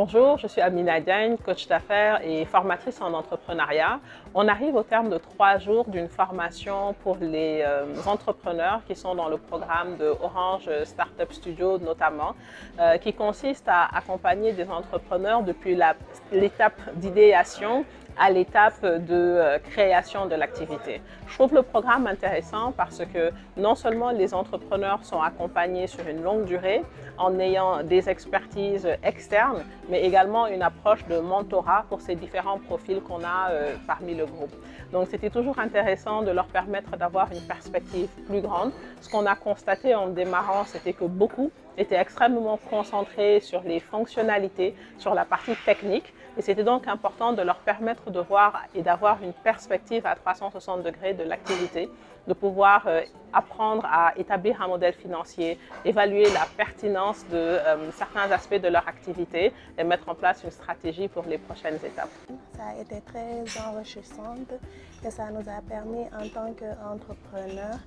Bonjour, je suis Amina Diagne, coach d'affaires et formatrice en entrepreneuriat. On arrive au terme de 3 jours d'une formation pour les entrepreneurs qui sont dans le programme de Orange Startup Studio notamment, qui consiste à accompagner des entrepreneurs depuis l'étape d'idéation à l'étape de création de l'activité. Je trouve le programme intéressant parce que non seulement les entrepreneurs sont accompagnés sur une longue durée en ayant des expertises externes, mais également une approche de mentorat pour ces différents profils qu'on a parmi le groupe. Donc c'était toujours intéressant de leur permettre d'avoir une perspective plus grande. Ce qu'on a constaté en démarrant, c'était que beaucoup étaient extrêmement concentrés sur les fonctionnalités, sur la partie technique. Et c'était donc important de leur permettre de voir et d'avoir une perspective à 360 degrés de l'activité, de pouvoir apprendre à établir un modèle financier, évaluer la pertinence de certains aspects de leur activité et mettre en place une stratégie pour les prochaines étapes. Ça a été très enrichissant et ça nous a permis en tant qu'entrepreneurs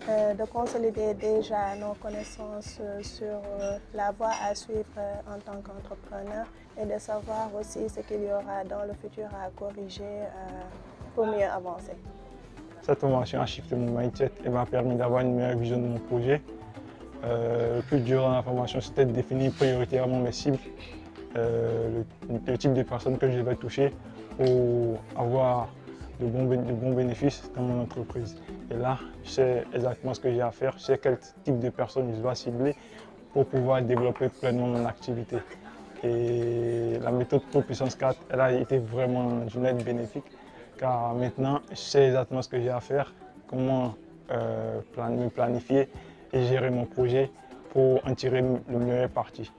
de consolider déjà nos connaissances sur la voie à suivre en tant qu'entrepreneur et de savoir aussi ce qu'il y aura dans le futur à corriger pour mieux avancer. Cette formation a shifté mon mindset et m'a permis d'avoir une meilleure vision de mon projet. Le plus dur dans la formation, c'était de définir prioritairement mes cibles, le type de personnes que je vais toucher pour avoir de bons bénéfices dans mon entreprise. Et là, je sais exactement ce que j'ai à faire, je sais quel type de personnes je dois cibler pour pouvoir développer pleinement mon activité. Et la méthode Pro Puissance 4, elle a été vraiment d'une aide bénéfique car maintenant, je sais exactement ce que j'ai à faire, comment me planifier et gérer mon projet pour en tirer le meilleur parti.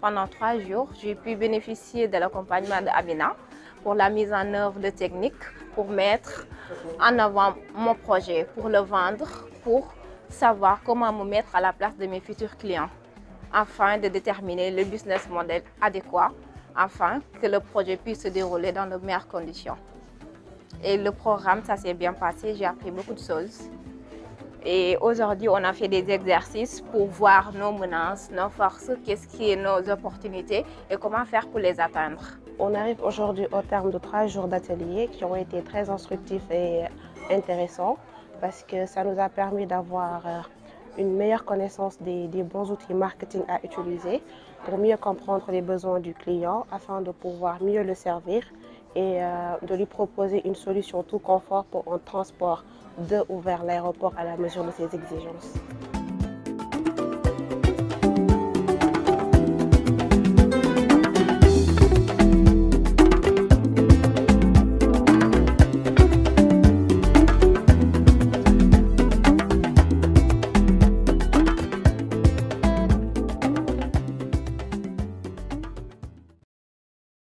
Pendant 3 jours, j'ai pu bénéficier de l'accompagnement d'Amina pour la mise en œuvre de techniques pour mettre en avant mon projet, pour le vendre, pour savoir comment me mettre à la place de mes futurs clients, afin de déterminer le business model adéquat, afin que le projet puisse se dérouler dans de meilleures conditions. Et le programme, ça s'est bien passé, j'ai appris beaucoup de choses. Et aujourd'hui, on a fait des exercices pour voir nos menaces, nos forces, qu'est-ce qui est nos opportunités et comment faire pour les atteindre. On arrive aujourd'hui au terme de 3 jours d'ateliers qui ont été très instructifs et intéressants parce que ça nous a permis d'avoir une meilleure connaissance des bons outils marketing à utiliser pour mieux comprendre les besoins du client afin de pouvoir mieux le servir et de lui proposer une solution tout confort pour un transport de ou vers l'aéroport à la mesure de ses exigences.